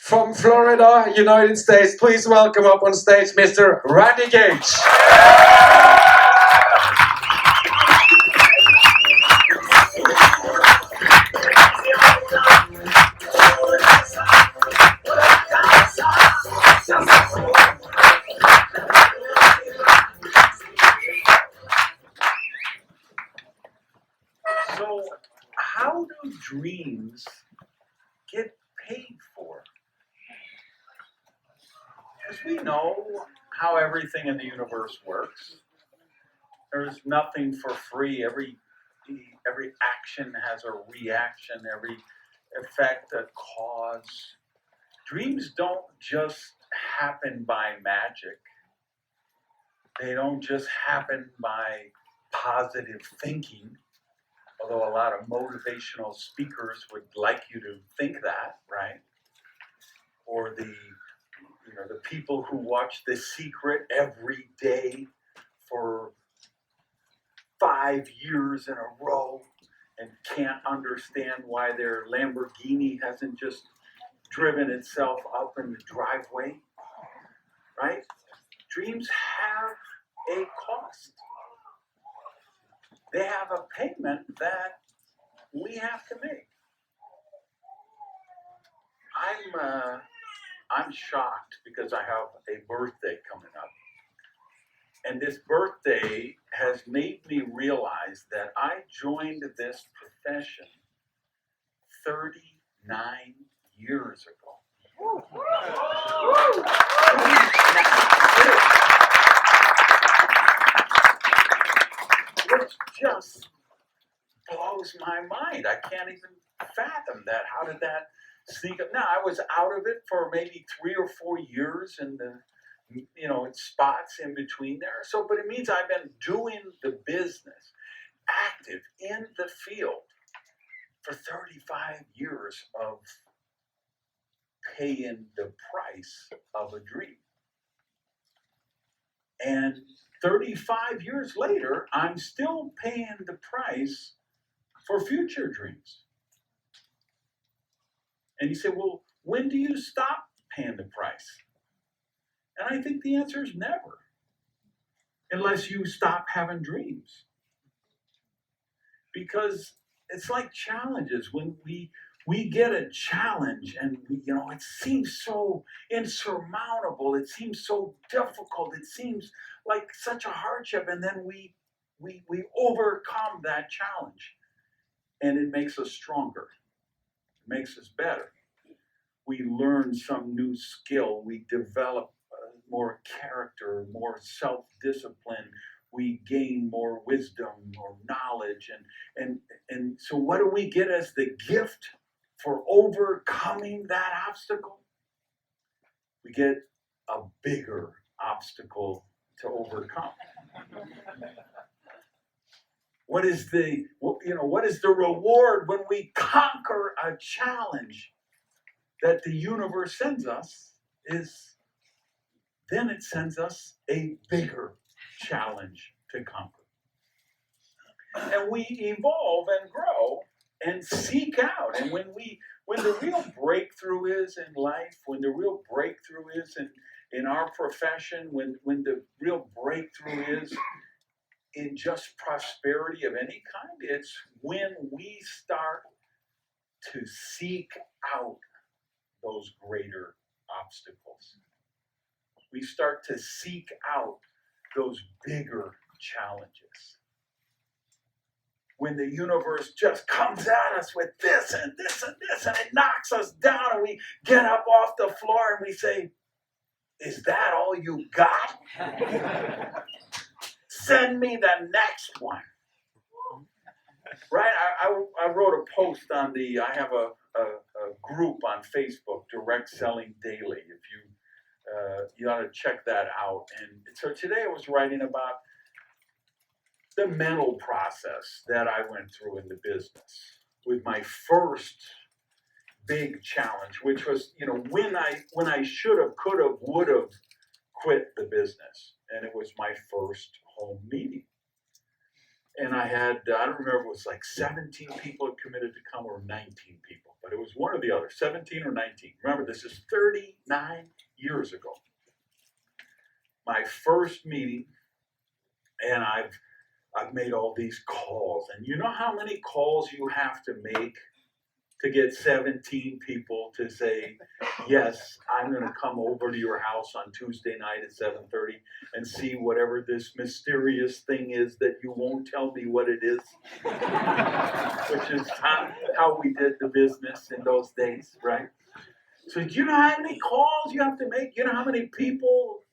From Florida, United States, please welcome up on stage Mr. Randy Gage. So, how do dreams get paid for? Because we know how everything in the universe works. There's nothing for free. Every action has a reaction. Every effect a cause. Dreams don't just happen by magic. They don't just happen by positive thinking. Although a lot of motivational speakers would like you to think that, right? Or the people who watch The Secret every day for 5 years in a row and can't understand why their Lamborghini hasn't just driven itself up in the driveway, right? Dreams have a cost. They have a payment that we have to make. I'm shocked because I have a birthday coming up. And this birthday has made me realize that I joined this profession 39 years ago. Which just blows my mind. I can't even fathom that. How did that sneak up? Now, I was out of it for maybe 3 or 4 years in the, in spots in between there. So, but it means I've been doing the business, active in the field for 35 years of paying the price of a dream. And 35 years later, I'm still paying the price for future dreams. And you say, well, when do you stop paying the price? And I think the answer is never, unless you stop having dreams. Because it's like challenges. When we get a challenge and it seems so insurmountable, it seems so difficult, it seems like such a hardship, and then we overcome that challenge, and it makes us stronger. It makes us better. We learn some new skill. We develop more character, more self-discipline. We gain more wisdom, more knowledge. And so what do we get as the gift for overcoming that obstacle? We get a bigger obstacle to overcome. What is the reward when we conquer a challenge that the universe sends us? Then it sends us a bigger challenge to conquer. And we evolve and grow and seek out. And when the real breakthrough is in life, when the real breakthrough is in our profession, when the real breakthrough is in just prosperity of any kind, it's when we start to seek out those greater obstacles. We start to seek out those bigger challenges. When the universe just comes at us with this and this and this, and it knocks us down, and we get up off the floor and we say, is that all you got? Send me the next one. Right? I wrote a post on I have a group on Facebook, Direct Selling Daily. If you ought to check that out. And so today I was writing about the mental process that I went through in the business with my first big challenge, which was, when I should have, could have, would have quit the business. And it was my first home meeting. And I had, I don't remember, it was like 17 people had committed to come or 19 people, but it was one or the other, 17 or 19. Remember, this is 39 years ago. My first meeting, and I've made all these calls. And you know how many calls you have to make to get 17 people to say, yes, I'm going to come over to your house on Tuesday night at 7:30 and see whatever this mysterious thing is that you won't tell me what it is, which is how we did the business in those days, right? So do you know how many calls you have to make? You know how many people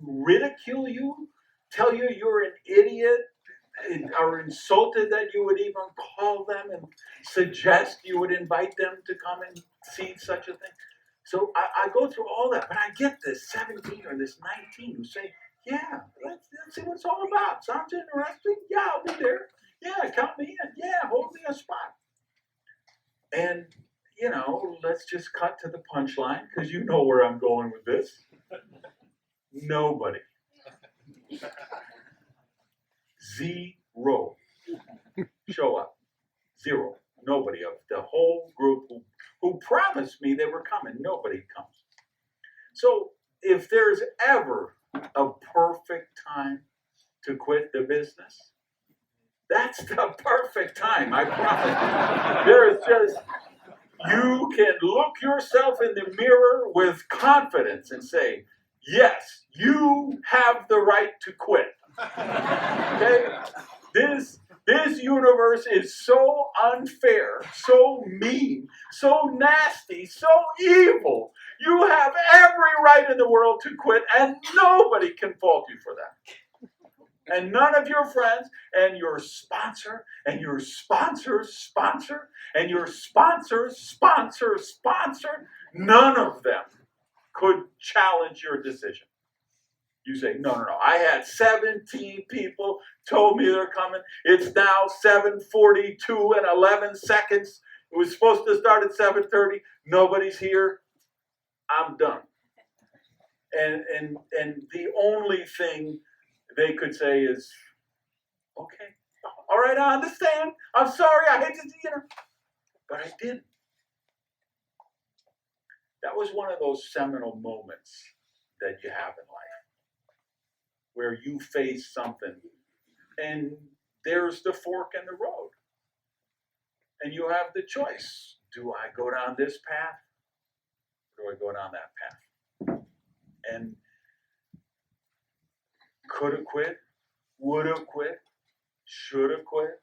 ridicule you, tell you you're an idiot, are insulted that you would even call them and suggest you would invite them to come and see such a thing. So I go through all that, but I get this 17 or this 19 who say, yeah, let's see what it's all about. Sounds interesting. Yeah, I'll be there. Yeah, count me in. Yeah, hold me a spot. And, let's just cut to the punchline because you know where I'm going with this. Nobody. Zero show up. Zero. Nobody of the whole group who promised me they were coming. Nobody comes. So if there's ever a perfect time to quit the business, that's the perfect time, I promise. There is just, you can look yourself in the mirror with confidence and say, yes, you have the right to quit. Okay? This universe is so unfair, so mean, so nasty, so evil. You have every right in the world to quit, and nobody can fault you for that. And none of your friends, and your sponsor, and your sponsor's sponsor, and your sponsor's sponsor's sponsor, none of them could challenge your decision. You say, no. I had 17 people told me they're coming. It's now 7:42 and 11 seconds. It was supposed to start at 7:30. Nobody's here. I'm done. And the only thing they could say is, okay, all right, I understand. I'm sorry. I hate to, but I didn't. That was one of those seminal moments that you have in life, where you face something and there's the fork in the road. And you have the choice. Do I go down this path? Or do I go down that path? And could have quit, would have quit, should have quit.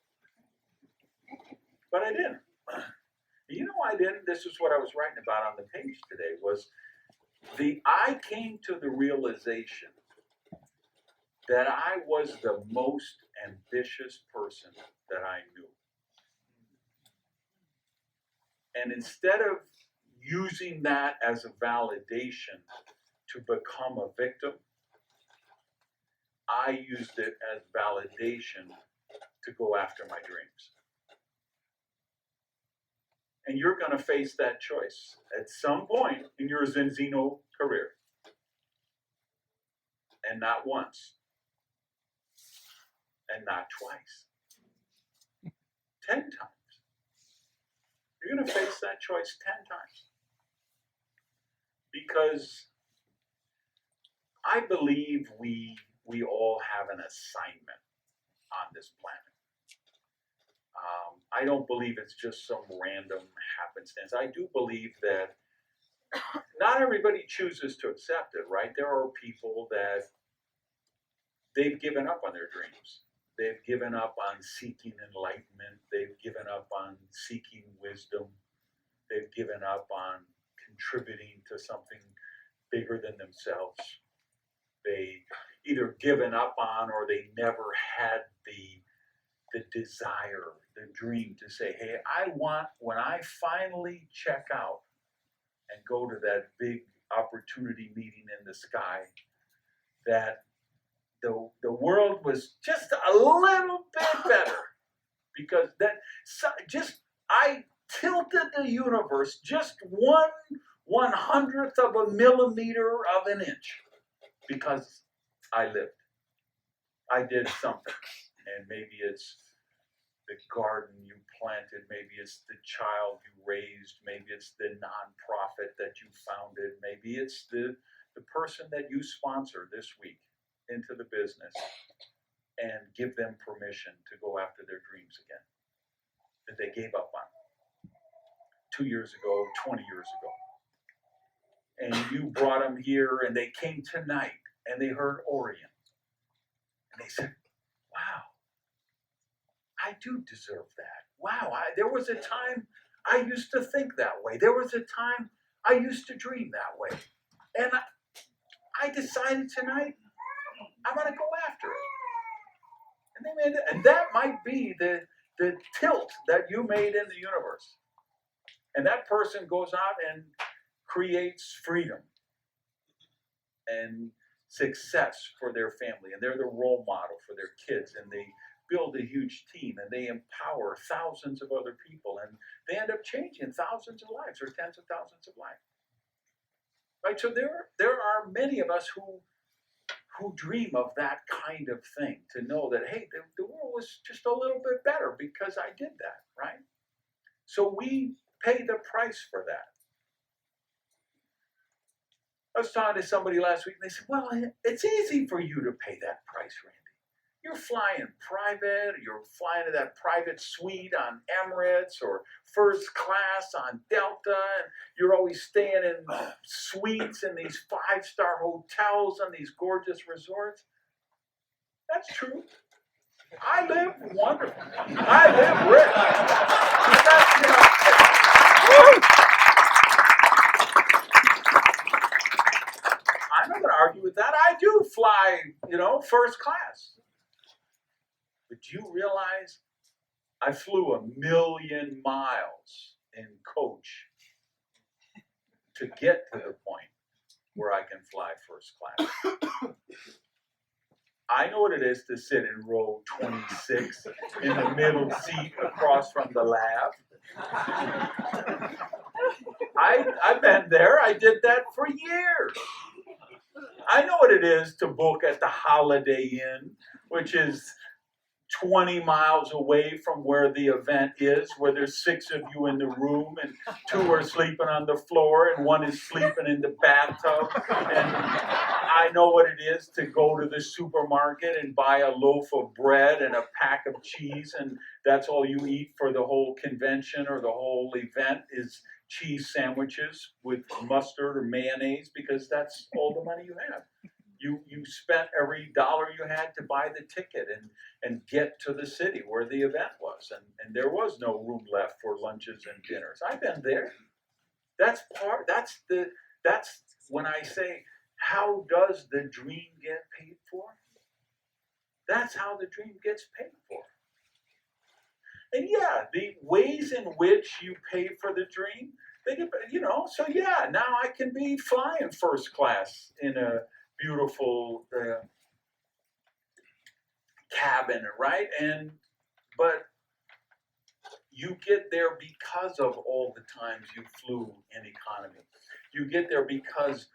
But I didn't. You know why I didn't? This is what I was writing about on the page today, was I came to the realization that I was the most ambitious person that I knew. And instead of using that as a validation to become a victim, I used it as validation to go after my dreams. And you're going to face that choice at some point in your Zinzino career. And not once. And not twice. 10 times. You're going to face that choice 10 times. Because I believe we all have an assignment on this planet. I don't believe it's just some random happenstance. I do believe that not everybody chooses to accept it, right? There are people that they've given up on their dreams. They've given up on seeking enlightenment. They've given up on seeking wisdom. They've given up on contributing to something bigger than themselves. They either given up on, or they never had the desire, the dream to say, hey, I want, when I finally check out and go to that big opportunity meeting in the sky, that the world was just a little bit better, because I tilted the universe just 1/100th of a millimeter of an inch, because I lived. I did something. And maybe it's the garden you planted, maybe it's the child you raised, maybe it's the nonprofit that you founded, maybe it's the person that you sponsor this week into the business, and give them permission to go after their dreams again that they gave up on 2 years ago, 20 years ago. And you brought them here, and they came tonight, and they heard Orion. And they said, wow, I do deserve that. Wow, there was a time I used to think that way. There was a time I used to dream that way. And I decided tonight I'm going to go after it. And they made it. And that might be the tilt that you made in the universe. And that person goes out and creates freedom and success for their family. And they're the role model for their kids. And they build a huge team, and they empower thousands of other people. And they end up changing thousands of lives, or tens of thousands of lives. Right? So there are many of us who dream of that kind of thing, to know that, hey, the world was just a little bit better because I did that, right? So we pay the price for that. I was talking to somebody last week, and they said, well, it's easy for you to pay that price, Randy. You're flying private, or you're flying to that private suite on Emirates or first class on Delta, and you're always staying in suites in these 5-star hotels on these gorgeous resorts. That's true. I live wonderful. I live rich. I'm not going to argue with that. I do fly, first class. But do you realize I flew 1,000,000 miles in coach to get to the point where I can fly first class? I know what it is to sit in row 26 in the middle seat across from the lab. I've been there. I did that for years. I know what it is to book at the Holiday Inn, which is 20 miles away from where the event is, where there's 6 of you in the room, and 2 are sleeping on the floor, and 1 is sleeping in the bathtub. And I know what it is to go to the supermarket and buy a loaf of bread and a pack of cheese, and that's all you eat for the whole convention or the whole event is cheese sandwiches with mustard or mayonnaise, because that's all the money you have. You spent every dollar you had to buy the ticket and get to the city where the event was. And there was no room left for lunches and dinners. I've been there. That's when I say, how does the dream get paid for? That's how the dream gets paid for. And yeah, the ways in which you pay for the dream, they get, so yeah, now I can be flying first class in a beautiful cabin, right? But you get there because of all the times you flew in economy. You get there because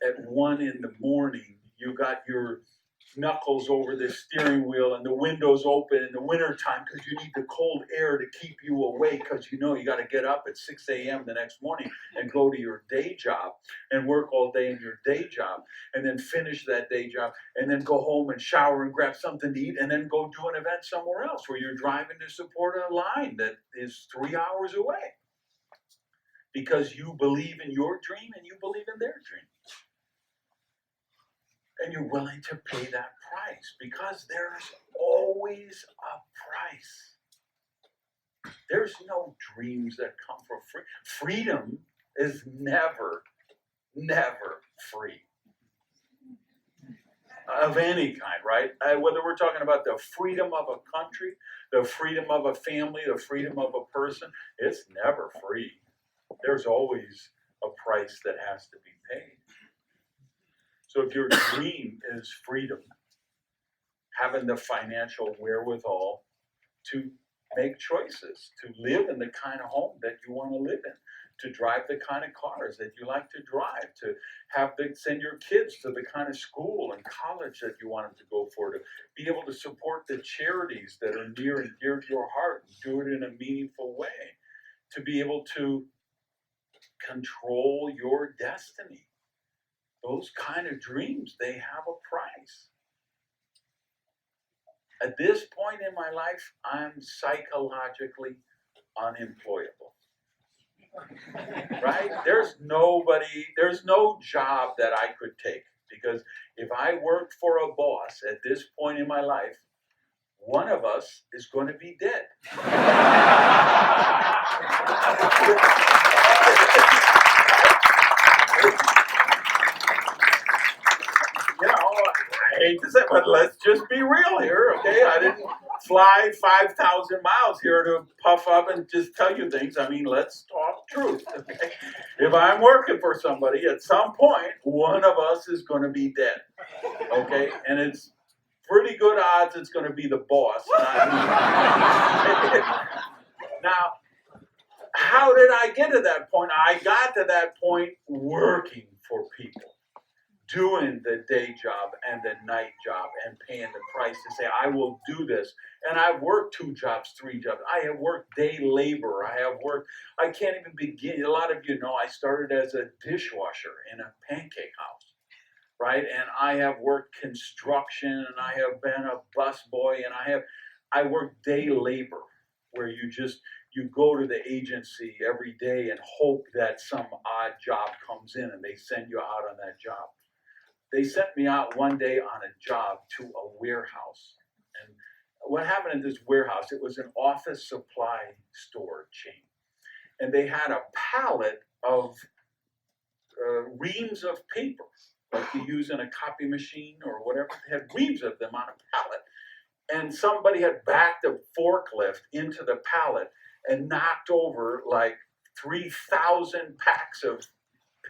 at 1 a.m, you got your knuckles over the steering wheel and the windows open in the wintertime because you need the cold air to keep you awake, because you got to get up at 6 a.m. the next morning and go to your day job and work all day in your day job, and then finish that day job, and then go home and shower and grab something to eat, and then go do an event somewhere else where you're driving to support a line that is 3 hours away, because you believe in your dream and you believe in their dream. And you're willing to pay that price, because there's always a price. There's no dreams that come for free. Freedom is never free. Of any kind, right? Whether we're talking about the freedom of a country, the freedom of a family, the freedom of a person, it's never free. There's always a price that has to be paid. So if your dream is freedom, having the financial wherewithal to make choices, to live in the kind of home that you want to live in, to drive the kind of cars that you like to drive, to send your kids to the kind of school and college that you want them to go for, to be able to support the charities that are near and dear to your heart and do it in a meaningful way, to be able to control your destiny. Those kind of dreams, they have a price. At this point in my life, I'm psychologically unemployable. Right? There's no job that I could take, because if I worked for a boss at this point in my life, one of us is going to be dead. You know, I hate to say it, but let's just be real here, okay? I didn't fly 5,000 miles here to puff up and just tell you things. I mean, let's talk truth, okay? If I'm working for somebody, at some point, one of us is going to be dead, okay? And it's pretty good odds it's going to be the boss. Now, how did I get to that point? I got to that point working for people, doing the day job and the night job and paying the price to say, I will do this. And I've worked 2 jobs, 3 jobs. I have worked day labor. I can't even begin. A lot of you know I started as a dishwasher in a pancake house, right? And I have worked construction, and I have been a busboy, and I worked day labor, where you go to the agency every day and hope that some odd job comes in and they send you out on that job. They sent me out one day on a job to a warehouse. And what happened in this warehouse, it was an office supply store chain. And they had a pallet of reams of paper, like you use in a copy machine or whatever. They had reams of them on a pallet. And somebody had backed a forklift into the pallet and knocked over like 3,000 packs of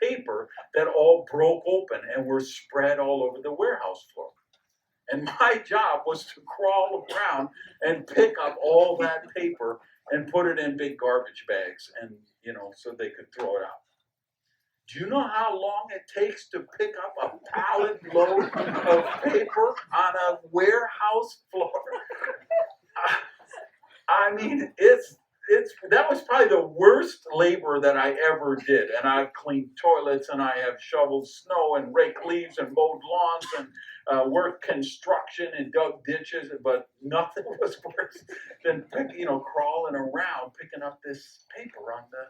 paper that all broke open and were spread all over the warehouse floor. And my job was to crawl around and pick up all that paper and put it in big garbage bags, and so they could throw it out. Do you know how long it takes to pick up a pallet load of paper on a warehouse floor? I mean, that was probably the worst labor that I ever did. And I've cleaned toilets, and I have shoveled snow and raked leaves and mowed lawns and worked construction and dug ditches, but nothing was worse than crawling around picking up this paper on the.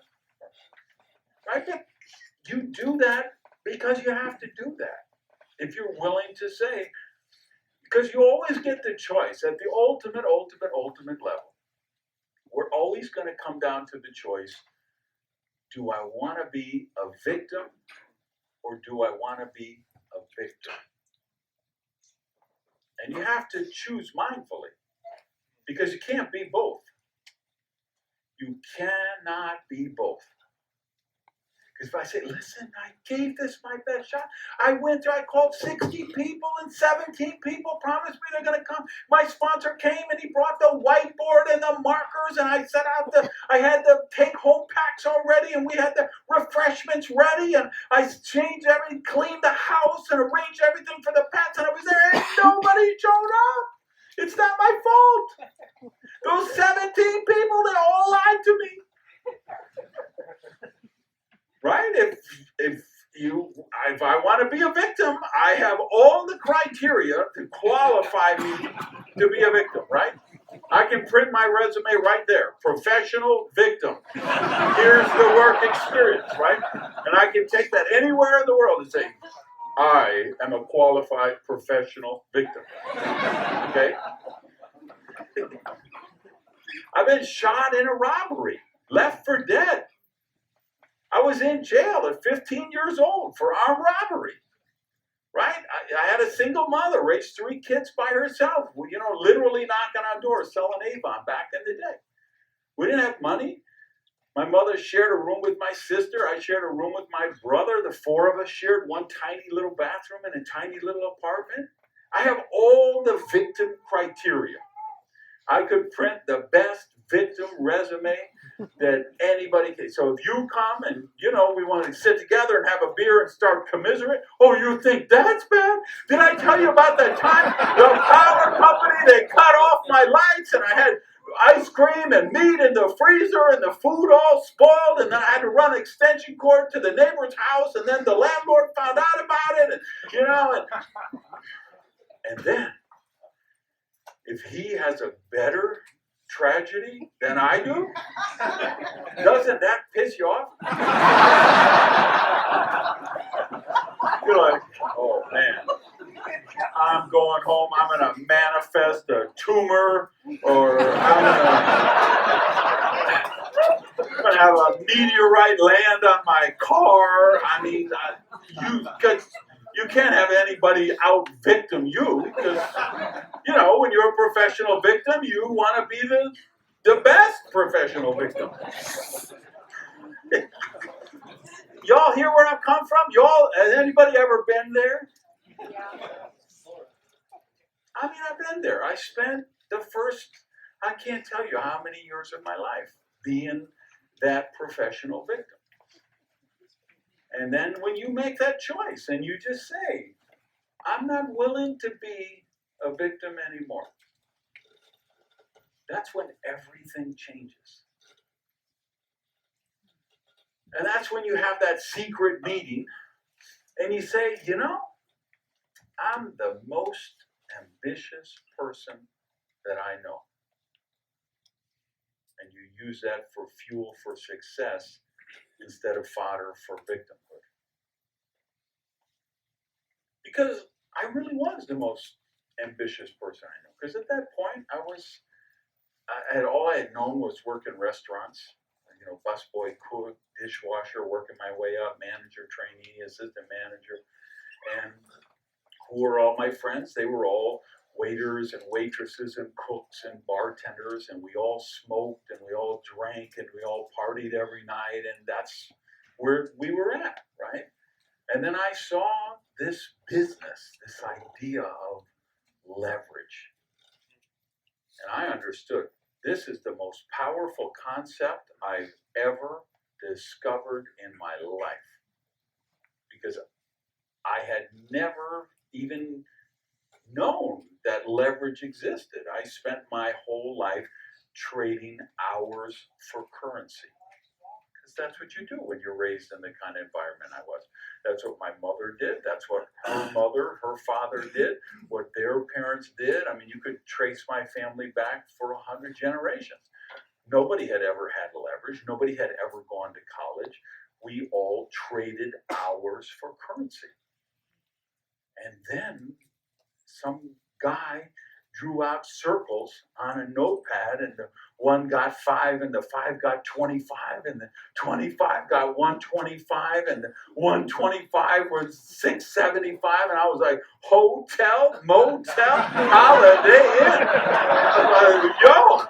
I think you do that because you have to do that. If you're willing to say, because you always get the choice at the ultimate level. We're always going to come down to the choice, do I want to be a victim or do I want to be a victor? And you have to choose mindfully, because you can't be both. You cannot be both. Because if I say, listen, I gave this my best shot. I went there, I called 60 people, and 17 people promised me they're going to come. My sponsor came, and he brought the whiteboard and the markers, and I set out I had the take-home packs already, and we had the refreshments ready, and I changed everything, cleaned the house, and arranged everything for the pets, and I was there, and nobody showed up. It's not my fault. Those 17 people, they all lied to me. Right? If I want to be a victim, I have all the criteria to qualify me to be a victim, right? I can print my resume right there. Professional victim. Here's the work experience, right? And I can take that anywhere in the world and say, I am a qualified professional victim. Okay? I've been shot in a robbery, left for dead. I was in jail at 15 years old for armed robbery, right? I had a single mother, raised 3 kids by herself, literally knocking on doors, selling Avon back in the day. We didn't have money. My mother shared a room with my sister. I shared a room with my brother. The 4 of us shared one tiny little bathroom in a tiny little apartment. I have all the victim criteria. I could print the best victim resume that anybody can. So if you come and, we want to sit together and have a beer and start commiserate, oh, you think that's bad? Did I tell you about that time the power company, they cut off my lights and I had ice cream and meat in the freezer and the food all spoiled, and then I had to run extension cord to the neighbor's house, and then the landlord found out about it, and then if he has a better tragedy than I do, doesn't that piss you off? You're like, oh man, I'm going home, I'm going to manifest a tumor, or I'm going to have a meteorite land on my car. I mean, you can't have anybody out victim you, because, when you're a professional victim, you want to be the best professional victim. Y'all hear where I've come from? Has anybody ever been there? I mean, I've been there. I spent I can't tell you how many years of my life being that professional victim. And then when you make that choice and you just say, I'm not willing to be a victim anymore, that's when everything changes. And that's when you have that secret meeting and you say, I'm the most ambitious person that I know. And you use that for fuel for success instead of fodder for victimhood. Because I really was the most ambitious person I know. Because at that point, all I had known was work in restaurants, busboy, cook, dishwasher, working my way up, manager, trainee, assistant manager. And who were all my friends? They were all waiters and waitresses and cooks and bartenders, and we all smoked and we all drank and we all partied every night, and that's where we were at, right? And then I saw this business, this idea of leverage. And I understood this is the most powerful concept I've ever discovered in my life. Because I had never even known that leverage existed. I spent my whole life trading hours for currency. Because that's what you do when you're raised in the kind of environment I was. That's what my mother did. That's what her mother, her father did. What their parents did. I mean, you could trace my family back for 100 generations. Nobody had ever had leverage. Nobody had ever gone to college. We all traded hours for currency. And then some guy drew out circles on a notepad, and the one got 5, and the 5 got 25, and the 25 got 125, and the 125 was 675, and I was like, hotel, motel, Holiday Inn. I was like, yo,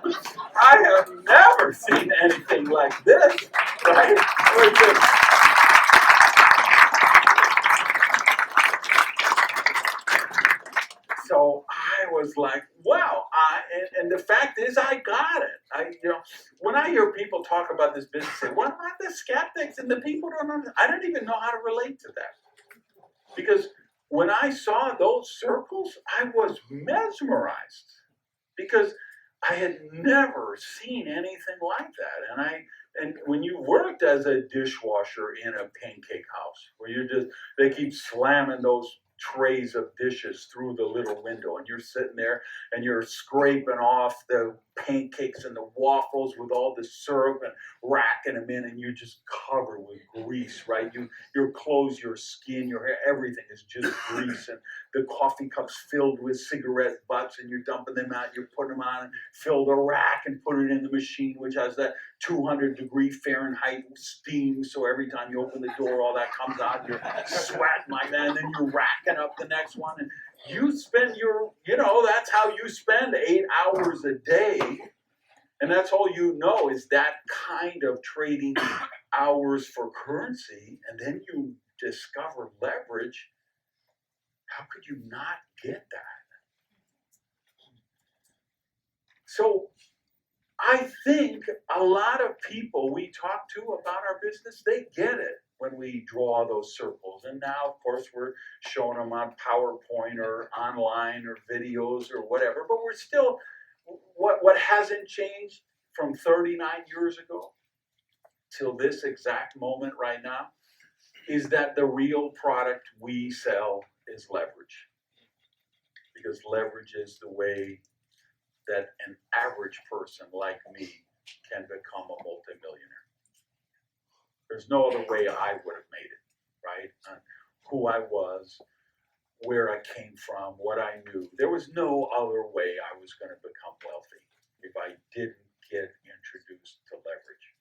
I have never seen anything like this, right? So I was like, wow. And the fact is, I got it. When I hear people talk about this business, say, what about the skeptics and the people don't understand? I don't even know how to relate to that. Because when I saw those circles, I was mesmerized. Because I had never seen anything like that. And when you worked as a dishwasher in a pancake house, where they keep slamming those trays of dishes through the little window, and you're sitting there and you're scraping off the pancakes and the waffles with all the syrup and racking them in, and you're just covered with grease, right? Your clothes, your skin, your hair, everything is just grease, and the coffee cups filled with cigarette butts, and you're dumping them out, you're putting them on, and fill the rack and put it in the machine, which has that 200-degree Fahrenheit steam, so every time you open the door, all that comes out, you're sweating like that, and then you're racking up the next one, and you spend that's how you spend 8 hours a day, and that's all you know is that kind of trading hours for currency, and then you discover leverage. How could you not get that? So I think a lot of people we talk to about our business, they get it when we draw those circles. And now, of course, we're showing them on PowerPoint or online or videos or whatever. But we're still, what hasn't changed from 39 years ago till this exact moment right now is that the real product we sell is leverage. Because leverage is the way that an average person like me can become a multimillionaire. There's no other way I would have made it, right? On who I was, where I came from, what I knew. There was no other way I was going to become wealthy if I didn't get introduced to leverage.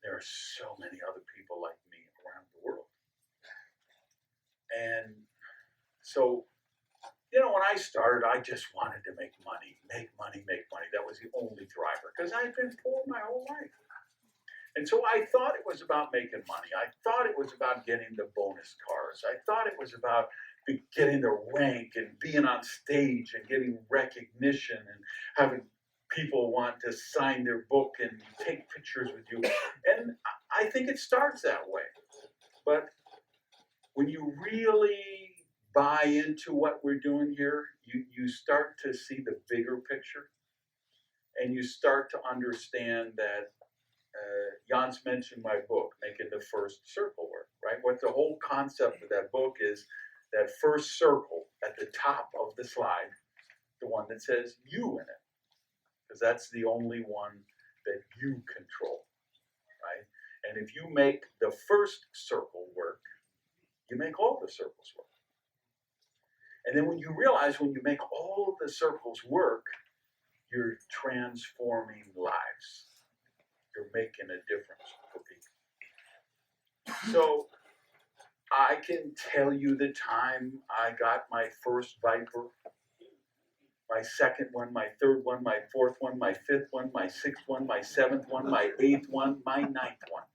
There are so many other people like me around the world. And so, when I started, I just wanted to make money, make money, make money. That was the only driver because I'd been poor my whole life. And so I thought it was about making money. I thought it was about getting the bonus cars. I thought it was about getting the rank and being on stage and getting recognition and having people want to sign their book and take pictures with you. And I think it starts that way. But when you really buy into what we're doing here, you start to see the bigger picture, and you start to understand that Jans mentioned my book, Making the First Circle Work, right? What the whole concept of that book is, that first circle at the top of the slide, the one that says you in it, because that's the only one that you control, right? And if you make the first circle work, you make all the circles work. And then when you realize when you make all the circles work, you're transforming lives. You're making a difference for people. So I can tell you the time I got my first Viper, my second one, my third one, my fourth one, my fifth one, my sixth one, my seventh one, my eighth one, my ninth one,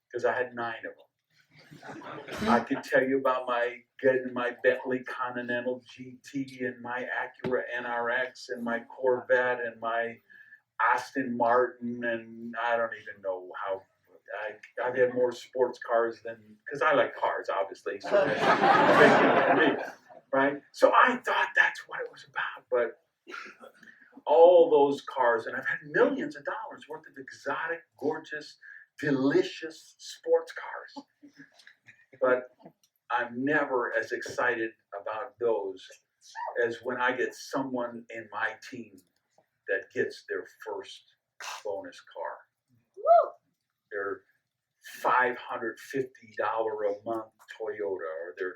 because I had 9 of them. I can tell you about getting my Bentley Continental GT and my Acura NRX and my Corvette and my Aston Martin, and I don't even know how. I've had more sports cars than, because I like cars, obviously, so that's a big deal for me, right? So I thought that's what it was about, but all those cars, and I've had millions of dollars worth of exotic, gorgeous, delicious sports cars. But I'm never as excited about those as when I get someone in my team that gets their first bonus car. Their $550 a month Toyota, or their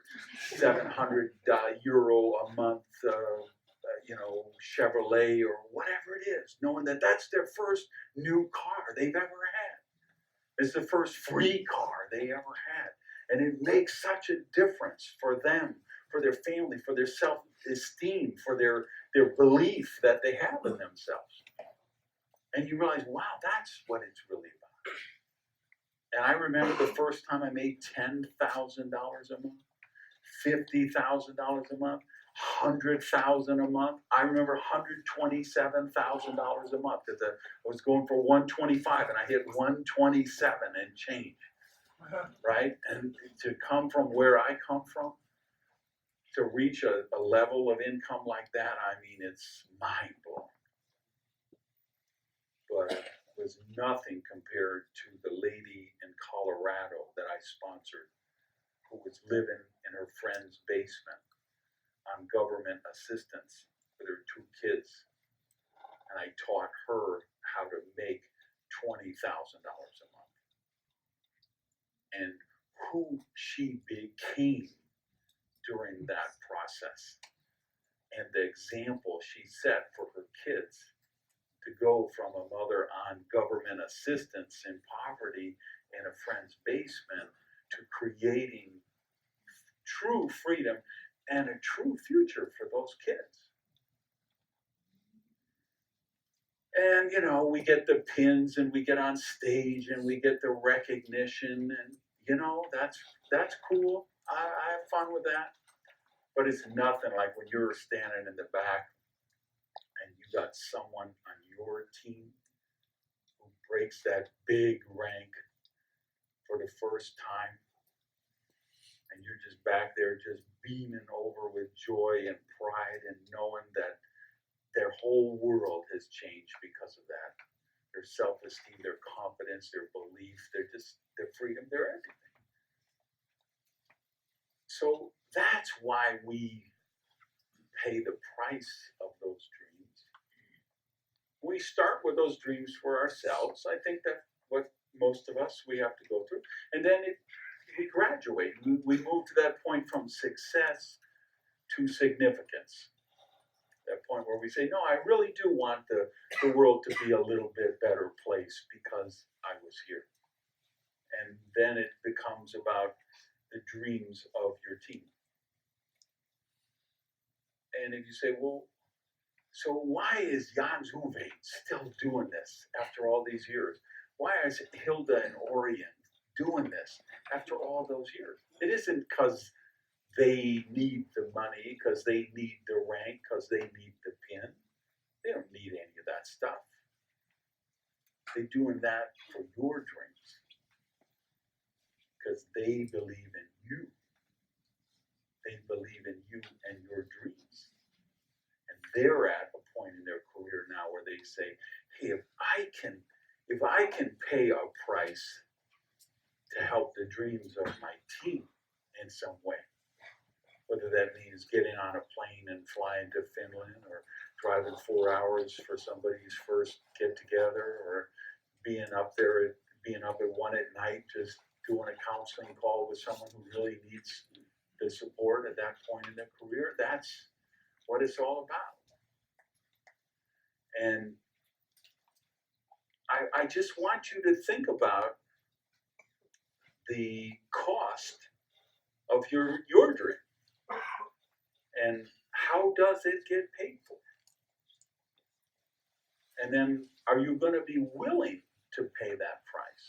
€700 a month, Chevrolet, or whatever it is, knowing that that's their first new car they've ever had. It's the first free car they ever had. And it makes such a difference for them, for their family, for their self-esteem, for their belief that they have in themselves. And you realize, wow, that's what it's really about. And I remember the first time I made $10,000 a month, $50,000 a month, $100,000 a month. I remember $127,000 a month because I was going for 125 and I hit 127 and change. Right? And to come from where I come from, to reach a level of income like that, I mean, it's mind-blowing. But it was nothing compared to the lady in Colorado that I sponsored, who was living in her friend's basement on government assistance with her 2 kids. And I taught her how to make $20,000 a month. And who she became during that process, and the example she set for her kids to go from a mother on government assistance in poverty in a friend's basement to creating true freedom and a true future for those kids. And we get the pins and we get on stage and we get the recognition, and that's cool. I have fun with that. But it's nothing like when you're standing in the back and you you got someone on your team who breaks that big rank for the first time, and you're just back there just beaming over with joy and pride and knowing that their whole world has changed because of that. Their self-esteem, their confidence, their belief, their freedom, their everything. So that's why we pay the price of those dreams. We start with those dreams for ourselves. I think that what most of us we have to go through, and then we graduate. We move to that point from success to significance. That point where we say, no, I really do want the world to be a little bit better place because I was here. And then it becomes about the dreams of your team. And if you say, well, so why is Jans Uwe still doing this after all these years? Why is Hilda and Orion doing this after all those years? It isn't because they need the money, because they need the rank, because they need the pin. They don't need any of that stuff. They're doing that for your dreams because they believe in you. They believe in you and your dreams. And they're at a point in their career now where they say, hey, if I can pay a price to help the dreams of my team in some way, whether that means getting on a plane and flying to Finland or driving 4 hours for somebody's first get together or being up at 1 at night just doing a counseling call with someone who really needs the support at that point in their career. That's what it's all about. And I just want you to think about the cost of your dream. And how does it get paid for? And then are you going to be willing to pay that price?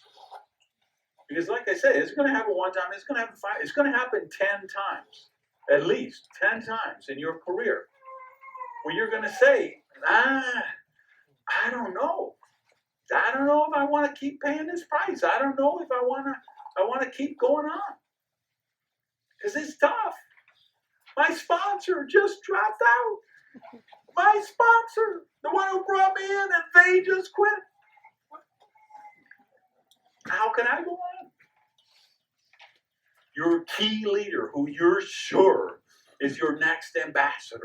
Because like I said, it's going to happen one time, it's going to happen 5, it's going to happen 10 times, at least 10 times in your career, where you're going to say, I don't know. I don't know if I want to keep paying this price. I don't know if I want to keep going on. Because it's tough. My sponsor just dropped out. My sponsor, the one who brought me in, and they just quit. How can I go on? Your key leader, who you're sure is your next ambassador,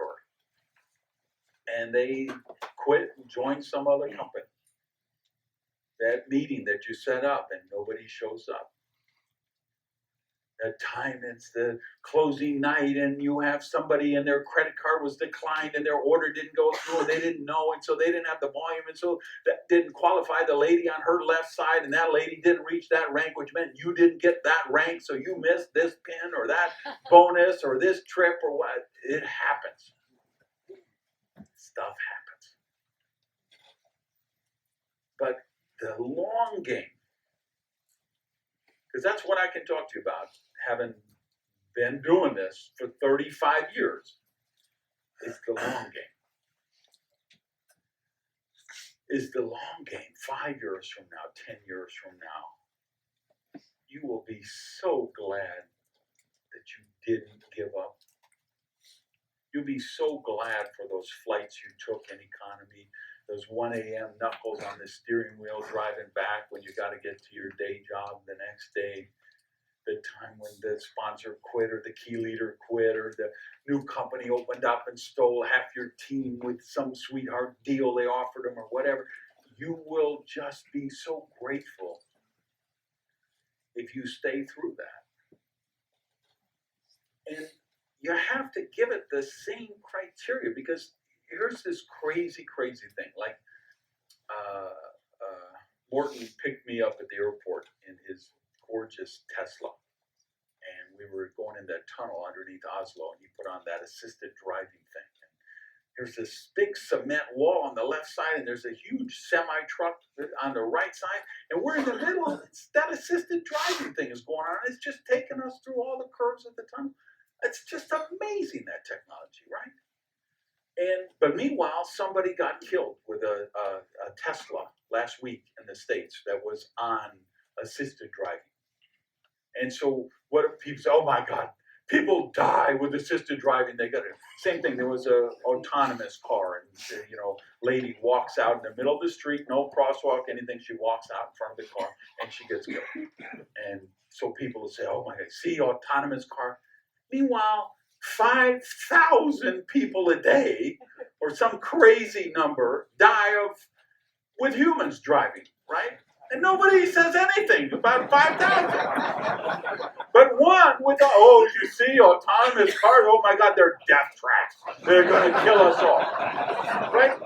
and they quit and joined some other company. That meeting that you set up and nobody shows up. That time it's the closing night and you have somebody and their credit card was declined and their order didn't go through and they didn't know, and so they didn't have the volume, and so that didn't qualify the lady on her left side, and that lady didn't reach that rank, which meant you didn't get that rank, so you missed this pin or that bonus or this trip or what. It happens. Stuff happens. But the long game, because that's what I can talk to you about, having been doing this for 35 years, is the long game. Is the long game. 5 years from now, 10 years from now, you will be so glad that you didn't give up. You'll be so glad for those flights you took in economy, those 1 a.m. knuckles on the steering wheel driving back when you got to get to your day job the next day, the time when the sponsor quit or the key leader quit or the new company opened up and stole half your team with some sweetheart deal they offered them or whatever. You will just be so grateful if you stay through that. And you have to give it the same criteria, because here's this crazy thing. Like Morton picked me up at the airport in his gorgeous Tesla, and we were going in that tunnel underneath Oslo, and he put on that assisted driving thing. And there's this big cement wall on the left side, and there's a huge semi-truck on the right side, and we're in the middle. That assisted driving thing is going on. It's just taking us through all the curves of the tunnel. It's just amazing, that technology, right? But meanwhile, somebody got killed with a Tesla last week in the States that was on assisted driving. And so what if people say, oh my God, people die with assisted driving. They got it. Same thing. There was a autonomous car, and lady walks out in the middle of the street, no crosswalk, anything. She walks out in front of the car, and she gets killed. And so people will say, oh my God, see, autonomous car. Meanwhile, 5,000 people a day, or some crazy number, die with humans driving, right? And nobody says anything about 5,000. But one with you see, autonomous cars, oh my God, they're death traps. They're going to kill us all, right?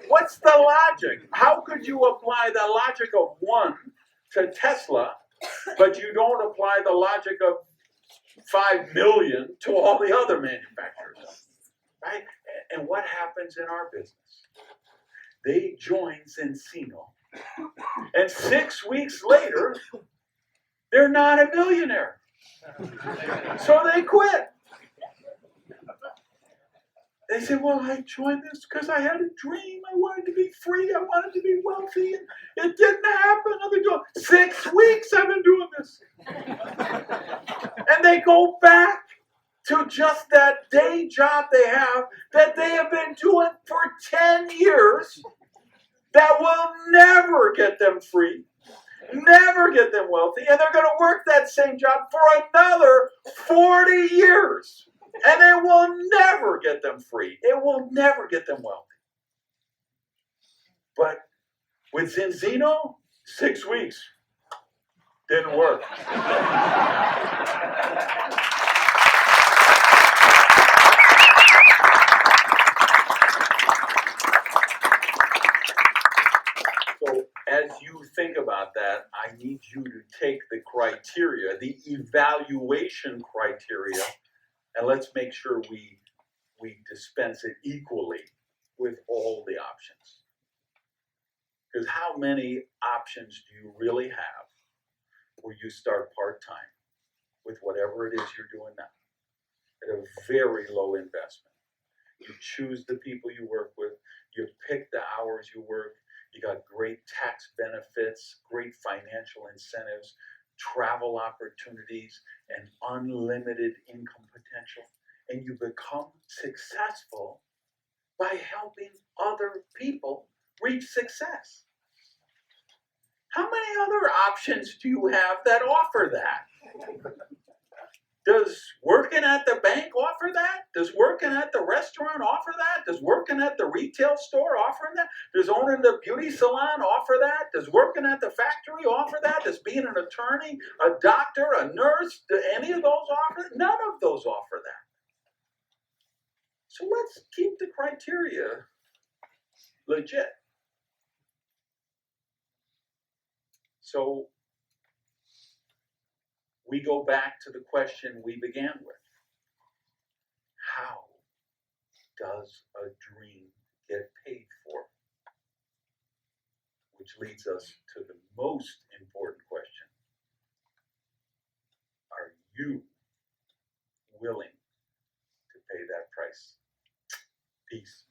What's the logic? How could you apply the logic of one to Tesla, but you don't apply the logic of 5 million to all the other manufacturers, right? And what happens in our business? They join Encino, and 6 weeks later, they're not a millionaire. So they quit. They said, well, I joined this because I had a dream. I wanted to be free. I wanted to be wealthy. And it didn't happen. I've been doing 6 weeks I've been doing this. And they go back to just that day job they have that they have been doing for 10 years that will never get them free, never get them wealthy, and they're going to work that same job for another 40 years. And it will never get them free. It will never get them wealthy. But with Zinzino, 6 weeks. Didn't work. So as you think about that, I need you to take the criteria, the evaluation criteria, and let's make sure we dispense it equally with all the options. Because how many options do you really have where you start part-time with whatever it is you're doing now at a very low investment? You choose the people you work with, you pick the hours you work, you got great tax benefits, great financial incentives, travel opportunities, and unlimited income potential. And you become successful by helping other people reach success. How many other options do you have that offer that? Does working at the bank offer that? Does working at the restaurant offer that? Does working at the retail store offer that? Does owning the beauty salon offer that? Does working at the factory offer that? Does being an attorney, a doctor, a nurse, do any of those offer that? None of those offer that. So let's keep the criteria legit. So we go back to the question we began with. How does a dream get paid for? Which leads us to the most important question. Are you willing to pay that price? Peace.